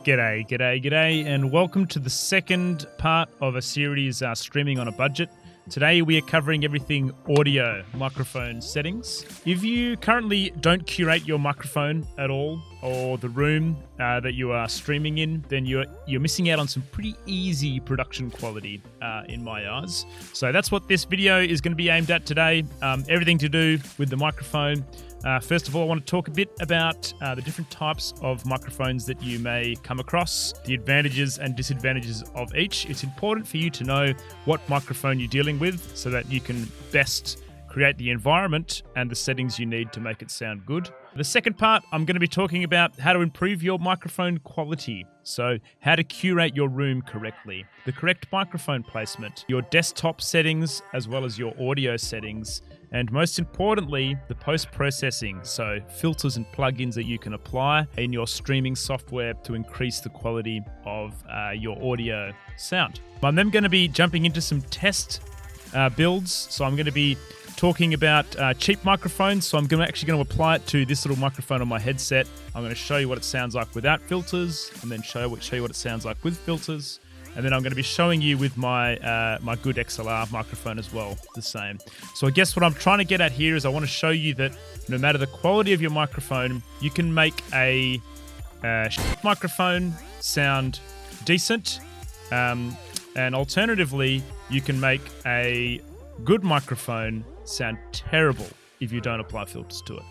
G'day, and welcome to the second part of a series streaming on a budget. Today we are covering everything audio microphone settings. If you currently don't curate your microphone at all, or the room that you are streaming in, then you're missing out on some pretty easy production quality in my eyes. So that's what this video is going to be aimed at today. Everything to do with the microphone. First of all, I want to talk a bit about the different types of microphones that you may come across, the advantages and disadvantages of each. It's important for you to know what microphone you're dealing with so that you can best create the environment and the settings you need to make it sound good. The second part, I'm going to be talking about how to improve your microphone quality. So how to curate your room correctly, the correct microphone placement, your desktop settings, as well as your audio settings, and most importantly, the post-processing, so filters and plugins that you can apply in your streaming software to increase the quality of your audio sound. I'm then going to be jumping into some test builds, so I'm going to be talking about cheap microphones. So I'm actually going to apply it to this little microphone on my headset. I'm going to show you what it sounds like without filters, and then show you what it sounds like with filters. And then I'm going to be showing you with my my good XLR microphone as well, the same. So I guess what I'm trying to get at here is I want to show you that no matter the quality of your microphone, you can make a microphone sound decent. And alternatively, you can make a good microphone sound terrible if you don't apply filters to it.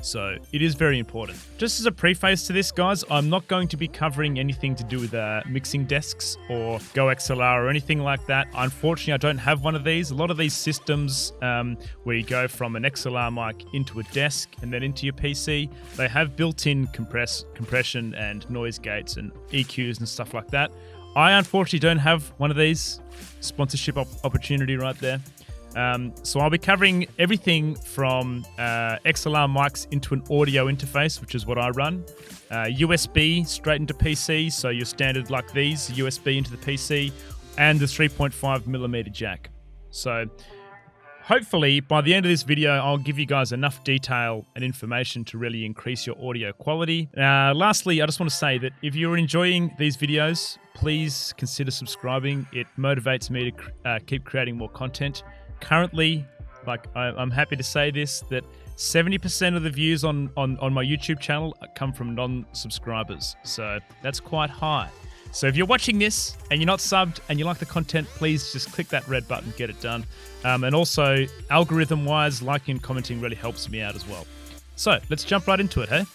So it is very important. Just as a preface to this, guys, I'm not going to be covering anything to do with mixing desks or Go XLR or anything like that. Unfortunately, I don't have one of these. A lot of these systems where you go from an XLR mic into a desk and then into your PC, they have built-in compression and noise gates and EQs and stuff like that. I unfortunately don't have one of these. Sponsorship opportunity right there. So I'll be covering everything from XLR mics into an audio interface, which is what I run. USB straight into PC, so your standard like these, USB into the PC, and the 3.5mm jack. So hopefully by the end of this video, I'll give you guys enough detail and information to really increase your audio quality. Lastly, I just want to say that if you're enjoying these videos, please consider subscribing. It motivates me to keep creating more content. Currently, I'm happy to say this, that 70% of the views on my YouTube channel come from non-subscribers. So that's quite high. So if you're watching this and you're not subbed and you like the content, please just click that red button, get it done. And also, algorithm-wise, liking and commenting really helps me out as well. So let's jump right into it, hey?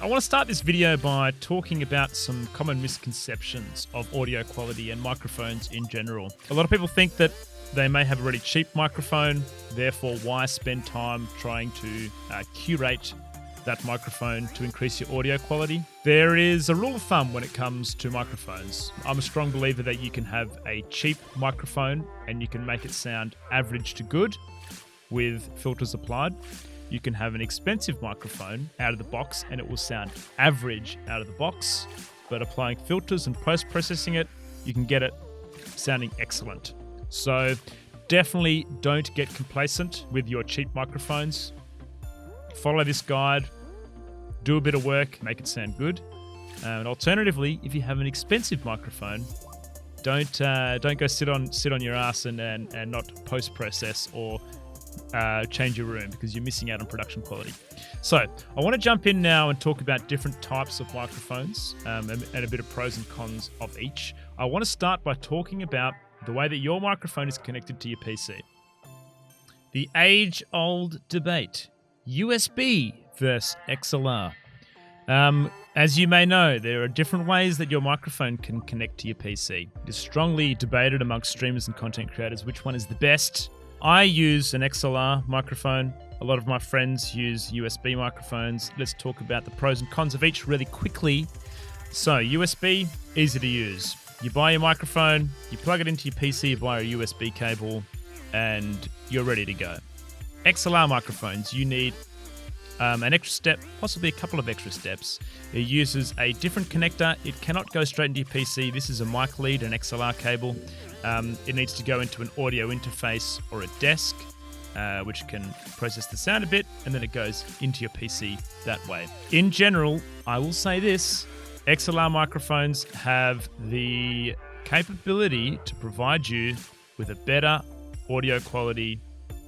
I want to start this video by talking about some common misconceptions of audio quality and microphones in general. A lot of people think that they may have a really cheap microphone, therefore why spend time trying to curate that microphone to increase your audio quality? There is a rule of thumb when it comes to microphones. I'm a strong believer that you can have a cheap microphone and you can make it sound average to good with filters applied. You can have an expensive microphone out of the box and it will sound average out of the box, but applying filters and post-processing it, you can get it sounding excellent. So definitely don't get complacent with your cheap microphones. Follow this guide, do a bit of work, make it sound good. And alternatively, if you have an expensive microphone, don't go sit on your ass and not post-process or change your room, because you're missing out on production quality. So I want to jump in now and talk about different types of microphones and a bit of pros and cons of each. I want to start by talking about the way that your microphone is connected to your PC. The age-old debate, USB versus XLR. As you may know, there are different ways that your microphone can connect to your PC. It is strongly debated amongst streamers and content creators which one is the best. I use an XLR microphone. A lot of my friends use USB microphones. Let's talk about the pros and cons of each really quickly. So USB, easy to use. You buy your microphone, you plug it into your PC via a USB cable, and you're ready to go. XLR microphones, you need an extra step, possibly a couple of extra steps. It uses a different connector. It cannot go straight into your PC. This is a mic lead, an XLR cable. It needs to go into an audio interface or a desk, which can process the sound a bit, and then it goes into your PC that way. In general, I will say this, XLR microphones have the capability to provide you with a better audio quality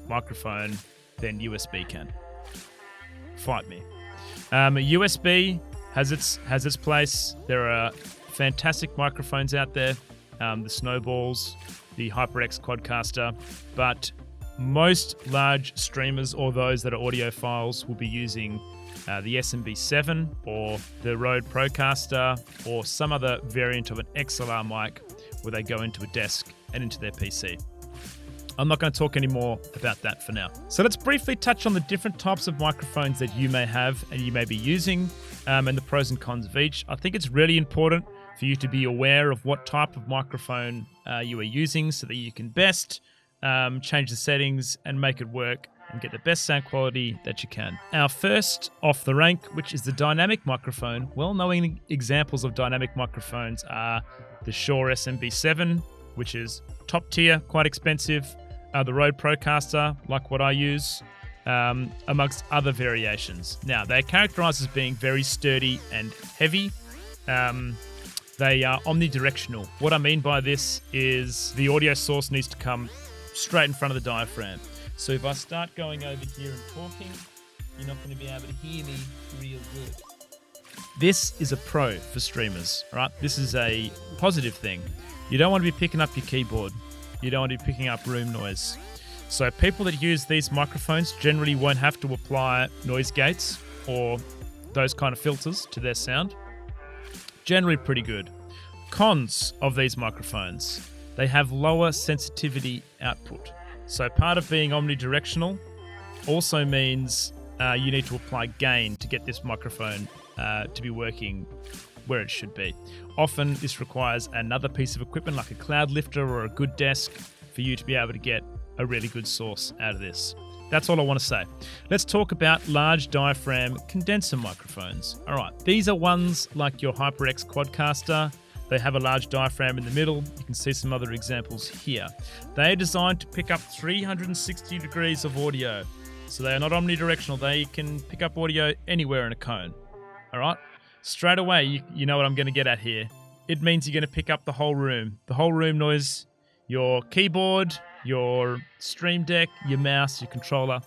microphone than USB can. Fight me. USB has its place. There are fantastic microphones out there, the Snowballs, the HyperX Quadcaster, but most large streamers or those that are audiophiles will be using the SMB7 or the Rode Procaster or some other variant of an XLR mic where they go into a desk and into their PC. I'm not going to talk any more about that for now. So let's briefly touch on the different types of microphones that you may have and you may be using, and the pros and cons of each. I think it's really important for you to be aware of what type of microphone you are using so that you can best change the settings and make it work and get the best sound quality that you can. Our first off the rank, which is the dynamic microphone. Well-known examples of dynamic microphones are the Shure SMB7, which is top tier, quite expensive, the Rode Procaster, like what I use, amongst other variations. Now, they're characterized as being very sturdy and heavy. They are omnidirectional. What I mean by this is the audio source needs to come straight in front of the diaphragm. So if I start going over here and talking, you're not going to be able to hear me real good. This is a pro for streamers, right? This is a positive thing. You don't want to be picking up your keyboard. You don't want to be picking up room noise. So people that use these microphones generally won't have to apply noise gates or those kind of filters to their sound. Generally pretty good. Cons of these microphones: they have lower sensitivity output. So part of being omnidirectional also means you need to apply gain to get this microphone to be working where it should be. Often this requires another piece of equipment like a cloud lifter or a good desk for you to be able to get a really good source out of this. That's all I want to say. Let's talk about large diaphragm condenser microphones. All right, these are ones like your HyperX Quadcaster. They have a large diaphragm in the middle. You can see some other examples here. They are designed to pick up 360 degrees of audio. So they are not omnidirectional. They can pick up audio anywhere in a cone. All right? Straight away, you know what I'm going to get at here. It means you're going to pick up the whole room noise, your keyboard, your Stream Deck, your mouse, your controller,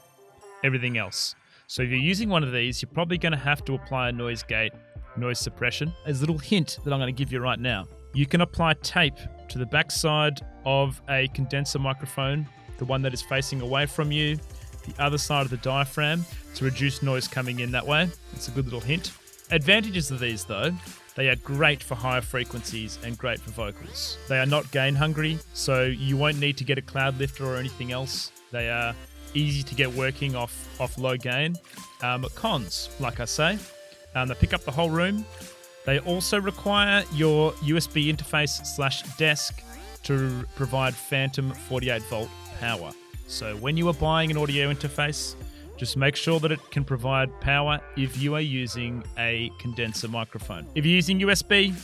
everything else. So if you're using one of these, you're probably going to have to apply a noise gate, noise suppression. As a little hint that I'm going to give you right now, you can apply tape to the backside of a condenser microphone, the one that is facing away from you, the other side of the diaphragm, to reduce noise coming in that way. It's a good little hint. Advantages of these, though: they are great for higher frequencies and great for vocals. They are not gain hungry, so you won't need to get a cloud lifter or anything else. They are easy to get working off low gain. Cons, like I say, they pick up the whole room. They also require your USB interface / desk to provide phantom 48 volt power. So when you are buying an audio interface, just make sure that it can provide power if you are using a condenser microphone. If you're using USB,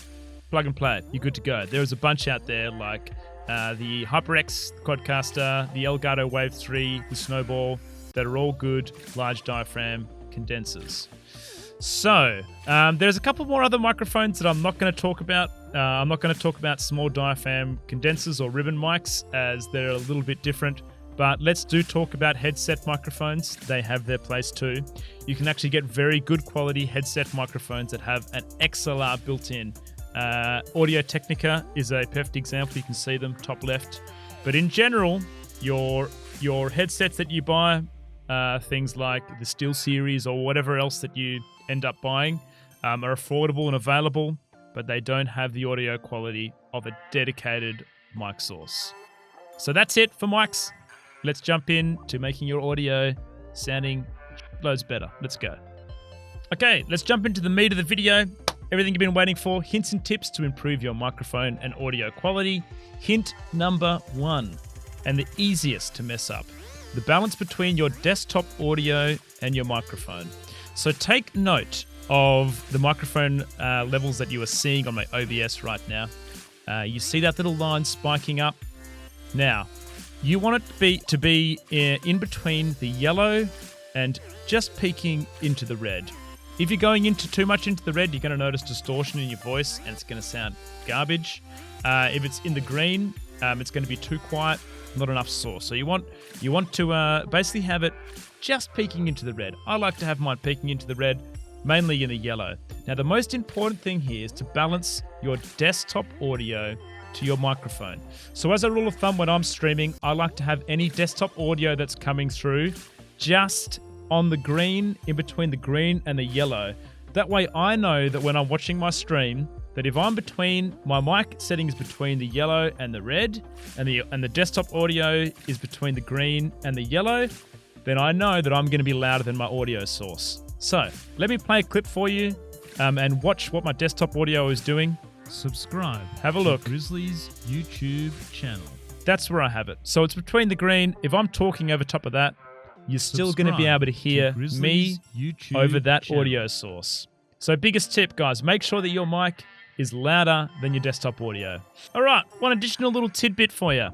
plug and play it. You're good to go. There's a bunch out there like the HyperX Quadcaster, the Elgato Wave 3, the Snowball, that are all good large diaphragm condensers. So there's a couple more other microphones that I'm not going to talk about. I'm not going to talk about small diaphragm condensers or ribbon mics, as they're a little bit different. But let's do talk about headset microphones. They have their place too. You can actually get very good quality headset microphones that have an XLR built in. Audio Technica is a perfect example. You can see them top left. But in general, your headsets that you buy, things like the Steel Series or whatever else that you end up buying, are affordable and available, but they don't have the audio quality of a dedicated mic source. So that's it for mics. Let's jump in to making your audio sounding loads better. Let's go. Okay, let's jump into the meat of the video. Everything you've been waiting for: hints and tips to improve your microphone and audio quality. Hint number 1, and the easiest to mess up: the balance between your desktop audio and your microphone. So take note of the microphone levels that you are seeing on my OBS right now. You see that little line spiking up? Now, you want it to be in between the yellow and just peeking into the red. If you're going into too much into the red, you're going to notice distortion in your voice and it's going to sound garbage. If it's in the green, it's going to be too quiet, not enough source. So you want to basically have it just peeking into the red. I like to have mine peeking into the red, mainly in the yellow. Now, the most important thing here is to balance your desktop audio to your microphone. So as a rule of thumb, when I'm streaming, I like to have any desktop audio that's coming through just on the green, in between the green and the yellow. That way I know that when I'm watching my stream, that if I'm between, my mic settings between the yellow and the red, and the desktop audio is between the green and the yellow, then I know that I'm going to be louder than my audio source. So let me play a clip for you and watch what my desktop audio is doing. Subscribe. Have a look. Grizzly's YouTube channel. That's where I have it. So it's between the green. If I'm talking over top of that, you're still going to be able to hear me YouTube over that channel. audio source. So biggest tip, guys, make sure that your mic is louder than your desktop audio. All right, one additional little tidbit for you.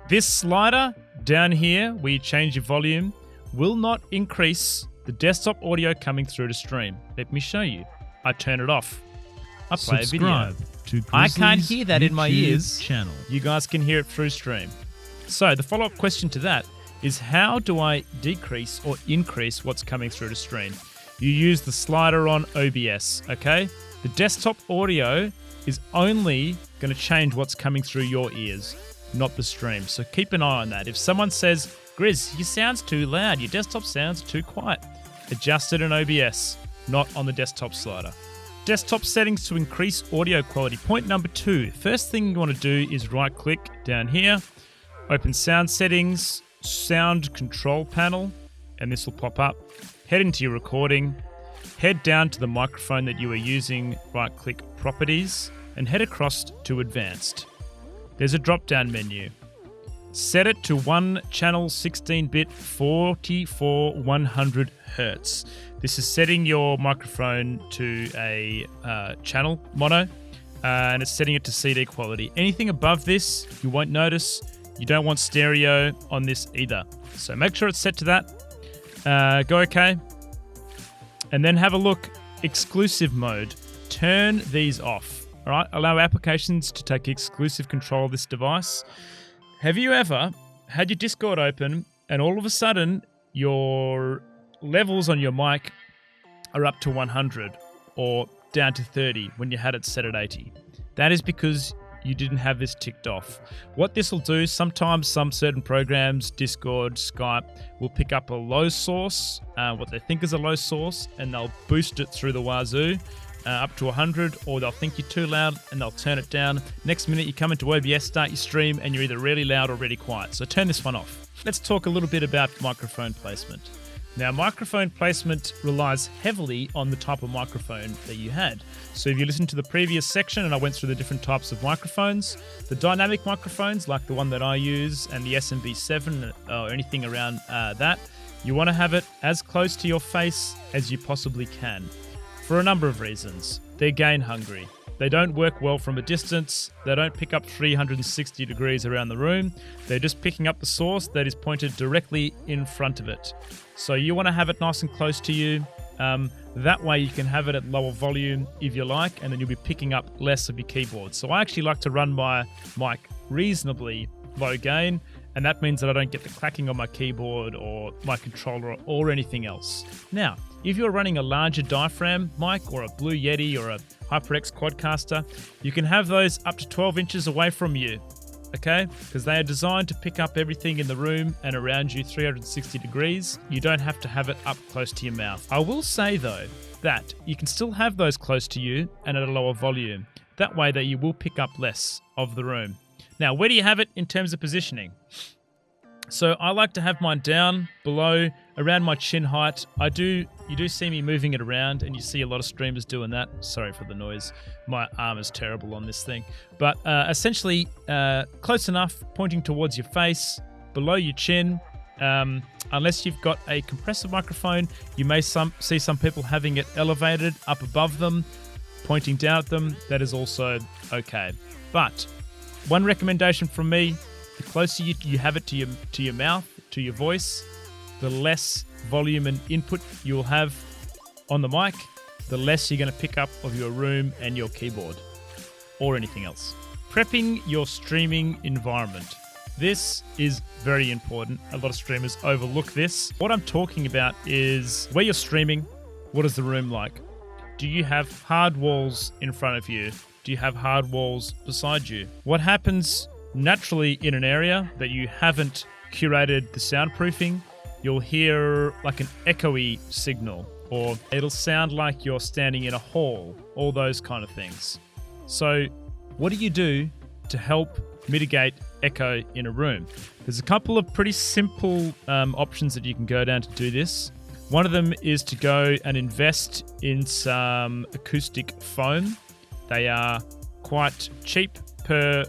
This slider down here, where you change your volume, will not increase the desktop audio coming through to stream. Let me show you. I turn it off. I play a video. To I can't hear that in my YouTube ears. Channel. You guys can hear it through stream. So the follow-up question to that is, how do I decrease or increase what's coming through to stream? You use the slider on OBS, okay? The desktop audio is only going to change what's coming through your ears, not the stream. So keep an eye on that. If someone says, Grizz, your sound's too loud, your desktop sounds too quiet, adjust it in OBS, not on the desktop slider. Desktop settings to increase audio quality. Point number 2. First thing you want to do is right-click down here, open Sound Settings, Sound Control Panel, and this will pop up. Head into your recording, head down to the microphone that you are using, right-click Properties, and head across to Advanced. There's a drop-down menu. Set it to 1 channel 16-bit 44-100 Hz. This is setting your microphone to a channel mono, and it's setting it to CD quality. Anything above this, you won't notice. You don't want stereo on this either. So make sure it's set to that. Go OK. And then have a look. Exclusive mode. Turn these off. All right. Allow applications to take exclusive control of this device. Have you ever had your Discord open and all of a sudden your levels on your mic are up to 100 or down to 30 when you had it set at 80? That is because you didn't have this ticked off. What this will do, sometimes some certain programs, Discord, Skype, will pick up a low source, what they think is a low source, and they'll boost it through the wazoo up to 100, or they'll think you're too loud and they'll turn it down. Next minute you come into OBS, start your stream, and you're either really loud or really quiet. So turn this one off. Let's talk a little bit about microphone placement. Now, microphone placement relies heavily on the type of microphone that you had. So if you listen to the previous section, and I went through the different types of microphones, the dynamic microphones, like the one that I use, and the SMB7 or anything around that, you want to have it as close to your face as you possibly can, for a number of reasons. They're gain hungry. They don't work well from a distance. They don't pick up 360 degrees around the room. They're just picking up the source that is pointed directly in front of it. So you want to have it nice and close to you. That way you can have it at lower volume if you like, and then you'll be picking up less of your keyboard. So I actually like to run my mic reasonably low gain, and that means that I don't get the clacking on my keyboard or my controller or anything else. Now, if you're running a larger diaphragm mic or a Blue Yeti or a HyperX Quadcaster, you can have those up to 12 inches away from you, okay? Because they are designed to pick up everything in the room and around you 360 degrees. You don't have to have it up close to your mouth. I will say, though, that you can still have those close to you and at a lower volume. That way that you will pick up less of the room. Now, where do you have it in terms of positioning? So I like to have mine down, below, around my chin height. You do see me moving it around, and you see a lot of streamers doing that. Sorry for the noise. My arm is terrible on this thing. But essentially, close enough, pointing towards your face, below your chin. Unless you've got a compressor microphone, you may see some people having it elevated up above them, pointing down at them. That is also okay. But one recommendation from me, the closer you have it to your mouth, to your voice, the less volume and input you'll have on the mic, the less you're going to pick up of your room and your keyboard or anything else. Prepping your streaming environment. This is very important. A lot of streamers overlook this. What I'm talking about is where you're streaming, what is the room like? Do you have hard walls in front of you? Do you have hard walls beside you? What happens naturally in an area that you haven't curated the soundproofing? You'll hear like an echoey signal, or it'll sound like you're standing in a hall, all those kind of things. So what do you do to help mitigate echo in a room? There's a couple of pretty simple options that you can go down to do this. One of them is to go and invest in some acoustic foam. They are quite cheap per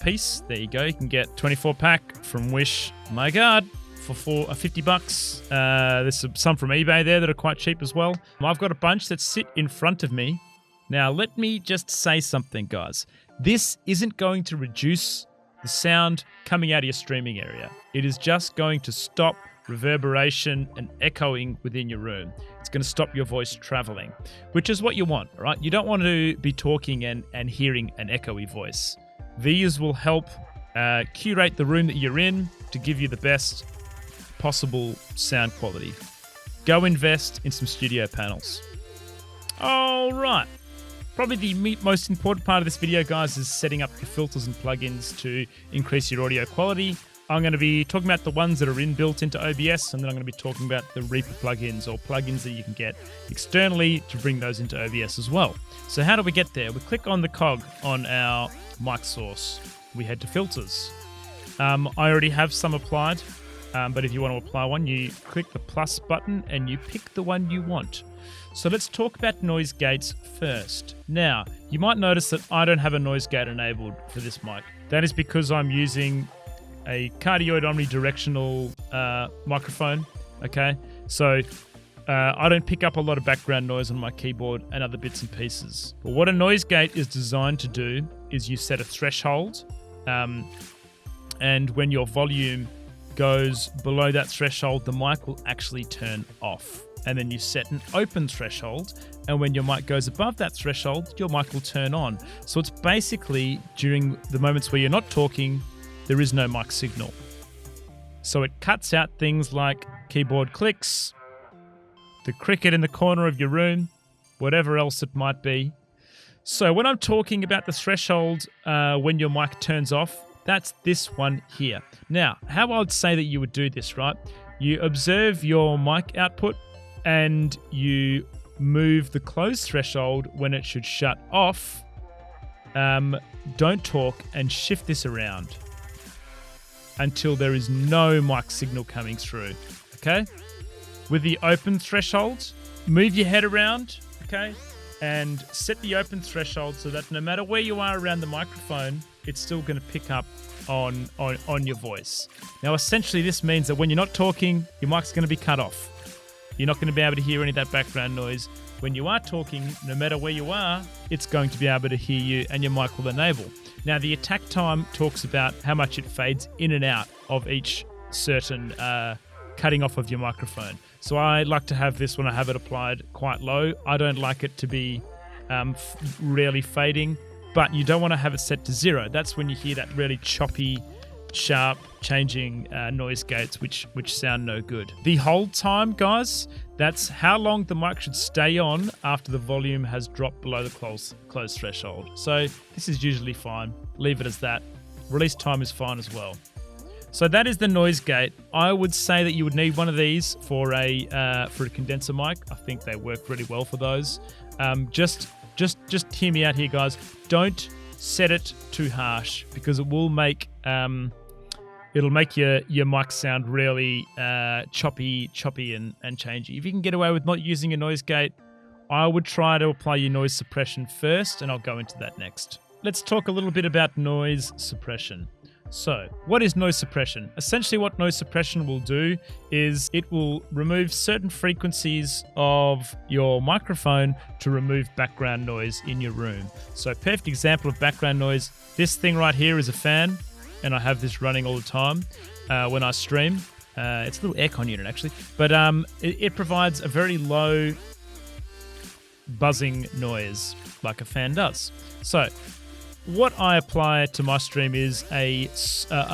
piece. There you go. You can get 24 pack from Wish. My God, for $50. There's some from eBay there that are quite cheap as well. I've got a bunch that sit in front of me. Now, let me just say something, guys. This isn't going to reduce the sound coming out of your streaming area. It is just going to stop reverberation and echoing within your room. It's going to stop your voice traveling, which is what you want, right? You don't want to be talking and hearing an echoey voice. These will help curate the room that you're in to give you the best possible sound quality. Go invest in some studio panels. All right. Probably the most important part of this video, guys, is setting up your filters and plugins to increase your audio quality. I'm going to be talking about the ones that are inbuilt into OBS, and then I'm going to be talking about the Reaper plugins or plugins that you can get externally to bring those into OBS as well. So how do we get there? We click on the cog on our mic source. We head to filters. I already have some applied, but if you want to apply one, you click the plus button and you pick the one you want. So let's talk about noise gates first. Now, you might notice that I don't have a noise gate enabled for this mic. That is because I'm using a cardioid omnidirectional microphone, okay? So I don't pick up a lot of background noise on my keyboard and other bits and pieces. But what a noise gate is designed to do is you set a threshold, and when your volume goes below that threshold, the mic will actually turn off. And then you set an open threshold, and when your mic goes above that threshold, your mic will turn on. So it's basically during the moments where you're not talking, there is no mic signal. So it cuts out things like keyboard clicks, the cricket in the corner of your room, whatever else it might be. So when I'm talking about the threshold when your mic turns off, that's this one here. Now, how I would say that you would do this, right? You observe your mic output and you move the close threshold when it should shut off. Don't talk and shift this around until there is no mic signal coming through, okay? With the open threshold, move your head around, okay? And set the open threshold so that no matter where you are around the microphone, it's still going to pick up on your voice. Now, essentially, this means that when you're not talking, your mic's going to be cut off. You're not going to be able to hear any of that background noise. When you are talking, no matter where you are, it's going to be able to hear you and your mic will enable. Now, the attack time talks about how much it fades in and out of each certain cutting off of your microphone. So I like to have this when I have it applied quite low. I don't like it to be rarely fading, but you don't want to have it set to 0. That's when you hear that really choppy, sharp changing noise gates which sound no good. The hold time, guys, that's how long the mic should stay on after the volume has dropped below the close threshold. So this is usually fine. Leave it as that. Release time is fine as well. So that is the noise gate. I would say that you would need one of these for a condenser mic. I think they work really well for those. Just hear me out here, guys. Don't set it too harsh because it will make it'll make your mic sound really choppy and changey. If you can get away with not using a noise gate, I would try to apply your noise suppression first, and I'll go into that next. Let's talk a little bit about noise suppression. So, what is noise suppression? Essentially, what noise suppression will do is it will remove certain frequencies of your microphone to remove background noise in your room. So, perfect example of background noise, this thing right here is a fan, and I have this running all the time when I stream. It's a little aircon unit, actually, but it provides a very low buzzing noise like a fan does. So what I apply to my stream is a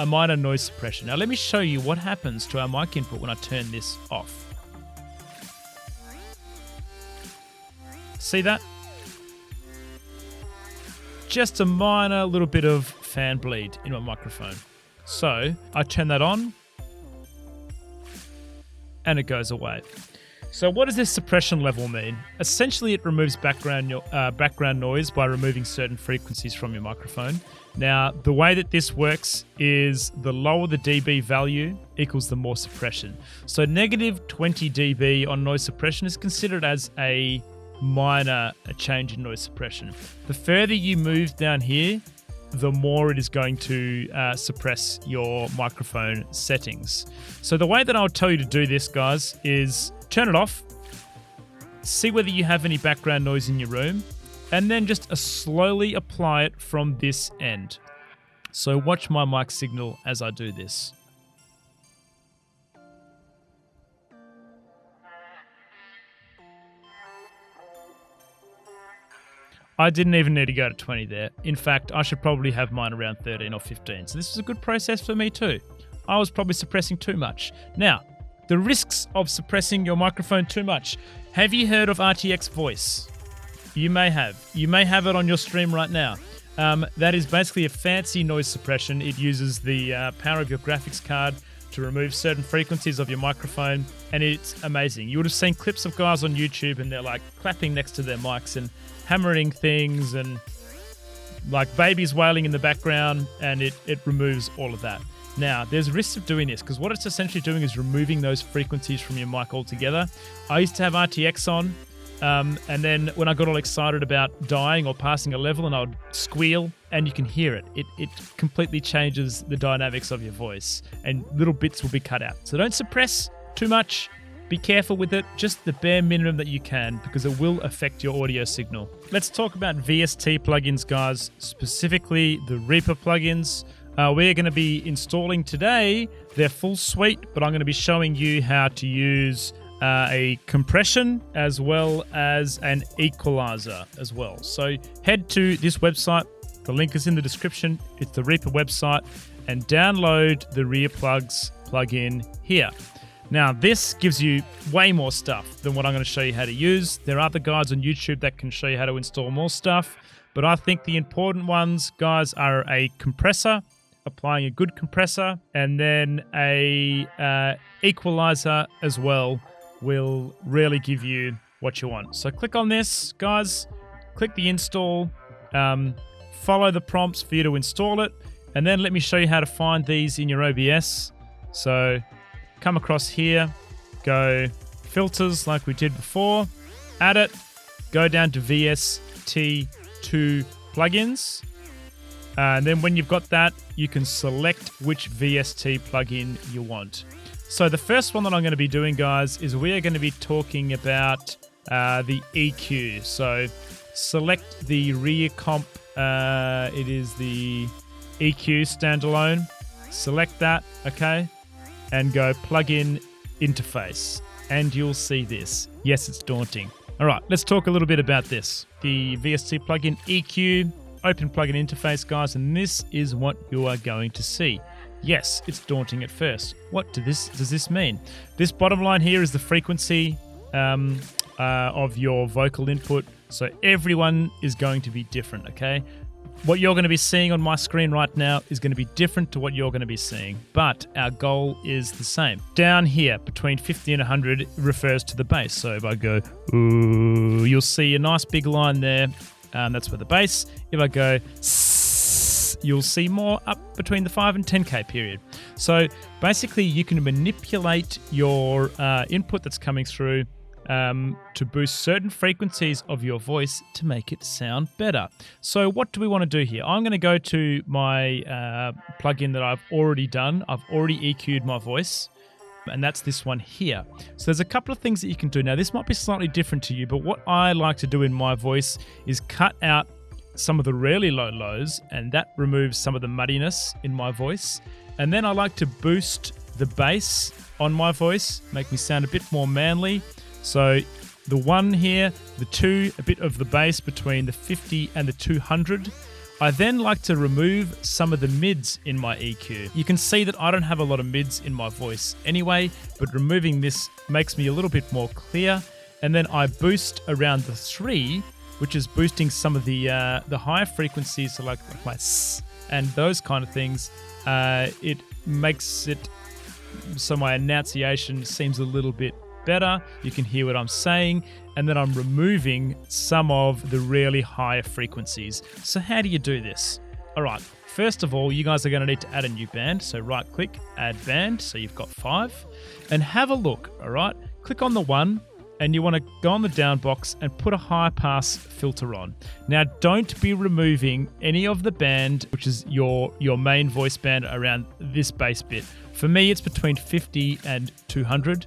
minor noise suppression. Now let me show you what happens to our mic input when I turn this off. See that? Just a minor little bit of fan bleed in my microphone. So I turn that on and it goes away. So what does this suppression level mean? Essentially, it removes background noise by removing certain frequencies from your microphone. Now, the way that this works is the lower the dB value equals the more suppression. So negative 20 dB on noise suppression is considered as a minor change in noise suppression. The further you move down here, the more it is going to suppress your microphone settings. So the way that I'll tell you to do this, guys, is turn it off, see whether you have any background noise in your room, and then just slowly apply it from this end. So watch my mic signal as I do this. I didn't even need to go to 20 there. In fact, I should probably have mine around 13 or 15. So this is a good process for me too. I was probably suppressing too much. Now, the risks of suppressing your microphone too much. Have you heard of RTX voice? You may have. You may have it on your stream right now. That is basically a fancy noise suppression. It uses the power of your graphics card to remove certain frequencies of your microphone, and it's amazing. You would have seen clips of guys on YouTube and they're like clapping next to their mics and hammering things and like babies wailing in the background, and it removes all of that. Now, there's risks of doing this because what it's essentially doing is removing those frequencies from your mic altogether. I used to have RTX on, and then when I got all excited about dying or passing a level, and I would squeal, and you can hear it. It completely changes the dynamics of your voice, and little bits will be cut out. So don't suppress too much. Be careful with it, just the bare minimum that you can, because it will affect your audio signal. Let's talk about VST plugins, guys, specifically the Reaper plugins. We're going to be installing today their full suite, but I'm going to be showing you how to use a compression as well as an equalizer as well. So head to this website. The link is in the description. It's the Reaper website, and download the Rearplugs plugin here. Now, this gives you way more stuff than what I'm going to show you how to use. There are other guides on YouTube that can show you how to install more stuff, but I think the important ones, guys, are a compressor, applying a good compressor, and then a equalizer as well will really give you what you want. So click on this, guys, click the install, follow the prompts for you to install it, and then let me show you how to find these in your OBS. So come across here, go filters like we did before, add it, go down to VST2 plugins, and then when you've got that, you can select which VST plugin you want. So the first one that I'm going to be doing, guys, is we are going to be talking about the EQ. So select the rear comp, it is the EQ standalone, select that, okay? And go plugin interface, and you'll see this. Yes, it's daunting. All right, let's talk a little bit about this. The VST plugin EQ, open plugin interface, guys, and this is what you are going to see. Yes, it's daunting at first. What does this mean? This bottom line here is the frequency of your vocal input. So everyone is going to be different, okay? What you're going to be seeing on my screen right now is going to be different to what you're going to be seeing, but our goal is the same. Down here, between 50 and 100 refers to the bass. So if I go, ooh, you'll see a nice big line there. That's for the bass. If I go, you'll see more up between the 5 and 10K period. So basically, you can manipulate your input that's coming through to boost certain frequencies of your voice to make it sound better. So what do we want to do here? I'm going to go to my plugin that I've already done. I've already EQ'd my voice, and that's this one here. So there's a couple of things that you can do. Now, this might be slightly different to you, but what I like to do in my voice is cut out some of the really low lows, and that removes some of the muddiness in my voice. And then I like to boost the bass on my voice, make me sound a bit more manly. So the 1 here, the 2, a bit of the bass between the 50 and the 200. I then like to remove some of the mids in my EQ. You can see that I don't have a lot of mids in my voice anyway, but removing this makes me a little bit more clear. And then I boost around the 3, which is boosting some of the higher frequencies, so like my s and those kind of things. It makes it so my enunciation seems a little bit better. You can hear what I'm saying, and then I'm removing some of the really higher frequencies. So how do you do this? All right, first of all, you guys are going to need to add a new band. So right click, add band. So you've got 5, and have a look. All right, click on the 1, and you want to go on the down box and put a high pass filter on. Now, don't be removing any of the band, which is your main voice band around this bass bit. For me, it's between 50 and 200.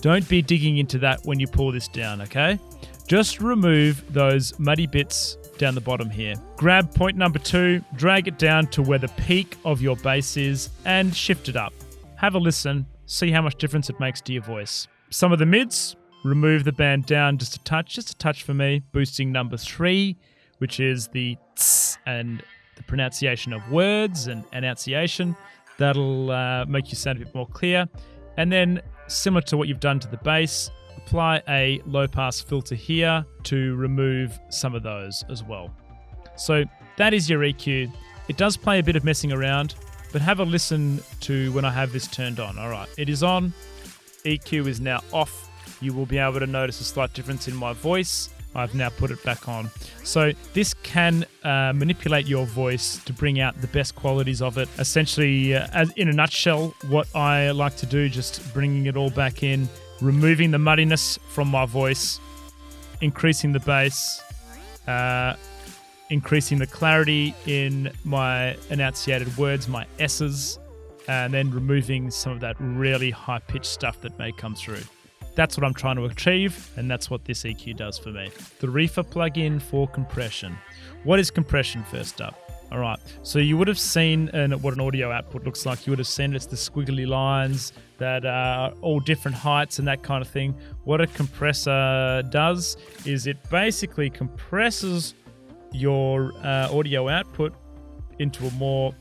Don't be digging into that when you pull this down, okay? Just remove those muddy bits down the bottom here. Grab point number 2, drag it down to where the peak of your bass is, and shift it up. Have a listen, see how much difference it makes to your voice. Some of the mids, remove the band down just a touch for me, boosting number 3, which is the tss and the pronunciation of words and enunciation. That'll make you sound a bit more clear. And then, similar to what you've done to the bass, apply a low pass filter here to remove some of those as well. So that is your EQ. It does play a bit of messing around, but have a listen to when I have this turned on. All right, it is on. EQ is now off. You will be able to notice a slight difference in my voice. I've now put it back on. So this can manipulate your voice to bring out the best qualities of it. Essentially, as in a nutshell, what I like to do, just bringing it all back in, removing the muddiness from my voice, increasing the bass, increasing the clarity in my enunciated words, my S's, and then removing some of that really high-pitched stuff that may come through. That's what I'm trying to achieve, and that's what this EQ does for me. The Reefer plugin for compression. What is compression first up? All right, so you would have seen what an audio output looks like. You would have seen it's the squiggly lines that are all different heights and that kind of thing. What a compressor does is it basically compresses your audio output into a more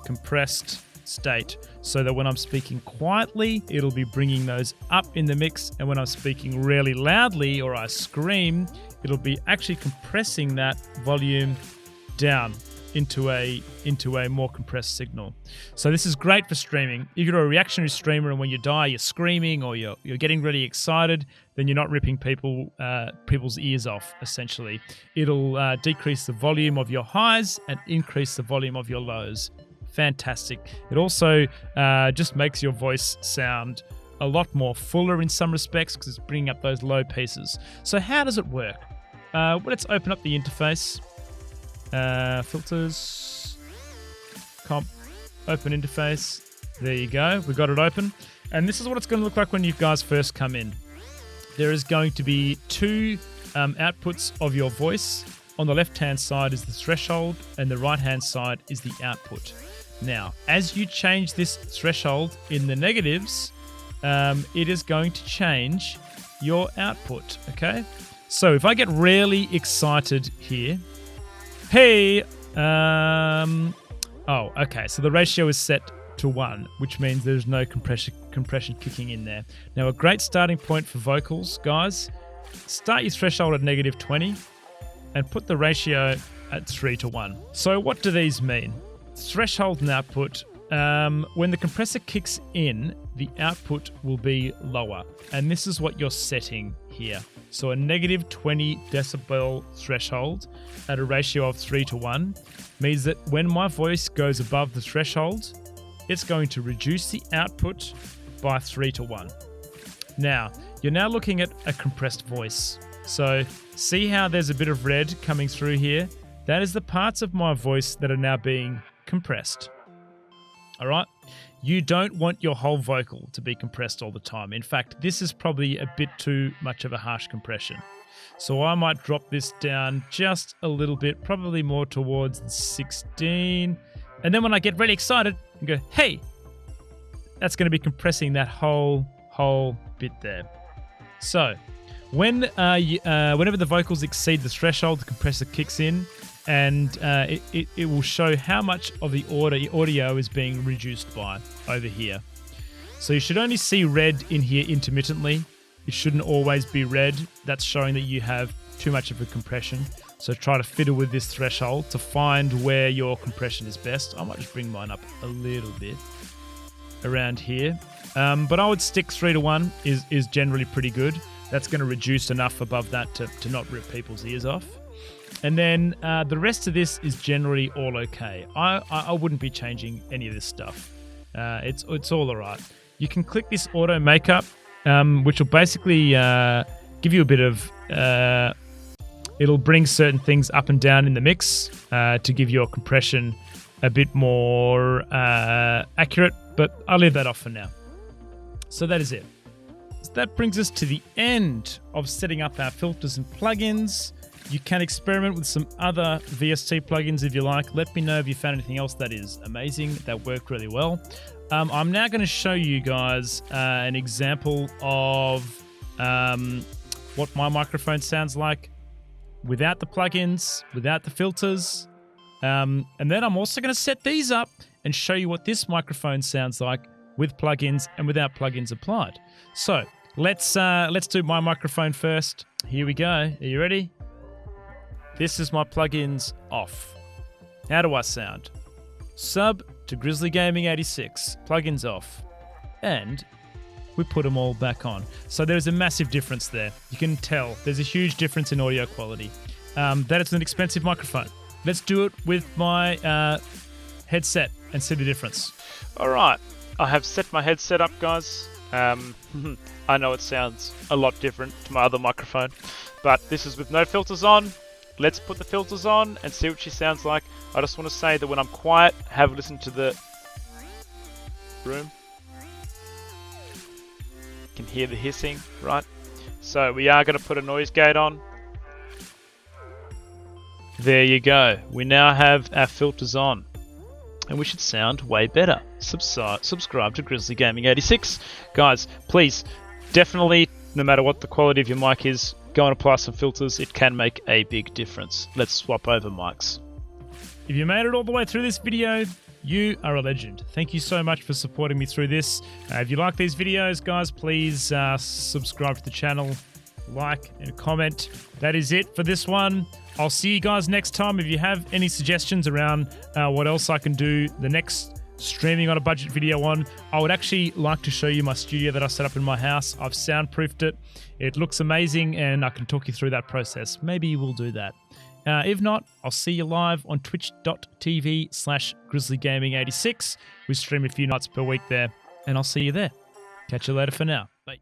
compressed state, so that when I'm speaking quietly, it'll be bringing those up in the mix, and when I'm speaking really loudly or I scream, it'll be actually compressing that volume down into a more compressed signal. So this is great for streaming. If you're a reactionary streamer and when you die you're screaming or you're getting really excited, then you're not ripping people's ears off, essentially. It'll decrease the volume of your highs and increase the volume of your lows. Fantastic. It also just makes your voice sound a lot more fuller in some respects because it's bringing up those low pieces. So how does it work? Well, let's open up the interface. Filters, comp, open interface. There you go. We got it open. And this is what it's going to look like when you guys first come in. There is going to be 2 outputs of your voice. On the left-hand side is the threshold, and the right-hand side is the output. Now, as you change this threshold in the negatives, it is going to change your output, okay? So if I get really excited here, hey, okay, so the ratio is set to 1, which means there's no compression kicking in there. Now, a great starting point for vocals, guys, start your threshold at -20 and put the ratio at 3:1. So what do these mean? Threshold and output. When the compressor kicks in, the output will be lower. And this is what you're setting here. So a -20 decibel threshold at a ratio of 3:1 means that when my voice goes above the threshold, it's going to reduce the output by 3:1. Now, you're now looking at a compressed voice. So see how there's a bit of red coming through here? That is the parts of my voice that are now being compressed. All right? You don't want your whole vocal to be compressed all the time. In fact, this is probably a bit too much of a harsh compression. So I might drop this down just a little bit, probably more towards 16. And then when I get really excited and go, hey, that's going to be compressing that whole bit there. So Whenever the vocals exceed the threshold, the compressor kicks in, and it will show how much of the audio is being reduced by over here. So you should only see red in here intermittently. It shouldn't always be red. That's showing that you have too much of a compression. So try to fiddle with this threshold to find where your compression is best. I might just bring mine up a little bit around here. But I would stick 3:1 is generally pretty good. That's going to reduce enough above that to not rip people's ears off. And then the rest of this is generally all okay. I wouldn't be changing any of this stuff. It's all alright. You can click this auto makeup, which will basically give you a bit of... it'll bring certain things up and down in the mix to give your compression a bit more accurate, but I'll leave that off for now. So that is it. So that brings us to the end of setting up our filters and plugins. You can experiment with some other VST plugins if you like. Let me know if you found anything else that is amazing, that worked really well. I'm now going to show you guys an example of what my microphone sounds like without the plugins, without the filters. And then I'm also going to set these up and show you what this microphone sounds like with plugins and without plugins applied. So let's do my microphone first. Here we go. Are you ready? This is my plugins off. How do I sound? Sub to Grizzly Gaming 86. Plugins off. And we put them all back on. So there's a massive difference there. You can tell there's a huge difference in audio quality. That is an expensive microphone. Let's do it with my headset and see the difference. All right, I have set my headset up, guys. I know it sounds a lot different to my other microphone, but this is with no filters on. Let's put the filters on and see what she sounds like. I just want to say that when I'm quiet, have a listen to the room. You can hear the hissing, right? So we are going to put a noise gate on. There you go. We now have our filters on. And we should sound way better. Subscribe to Grizzly Gaming 86. Guys, please, definitely, no matter what the quality of your mic is, go and apply some filters. It can make a big difference. Let's swap over mics. If you made it all the way through this video, you are a legend. Thank you so much for supporting me through this. If you like these videos, guys, please subscribe to the channel, like and comment. That is it for this one. I'll see you guys next time. If you have any suggestions around what else I can do the next streaming on a budget video on, I would actually like to show you my studio that I set up in my house. I've soundproofed it. It looks amazing and I can talk you through that process. Maybe we'll do that. If not, I'll see you live on twitch.tv/grizzlygaming86. We stream a few nights per week there and I'll see you there. Catch you later for now. Bye.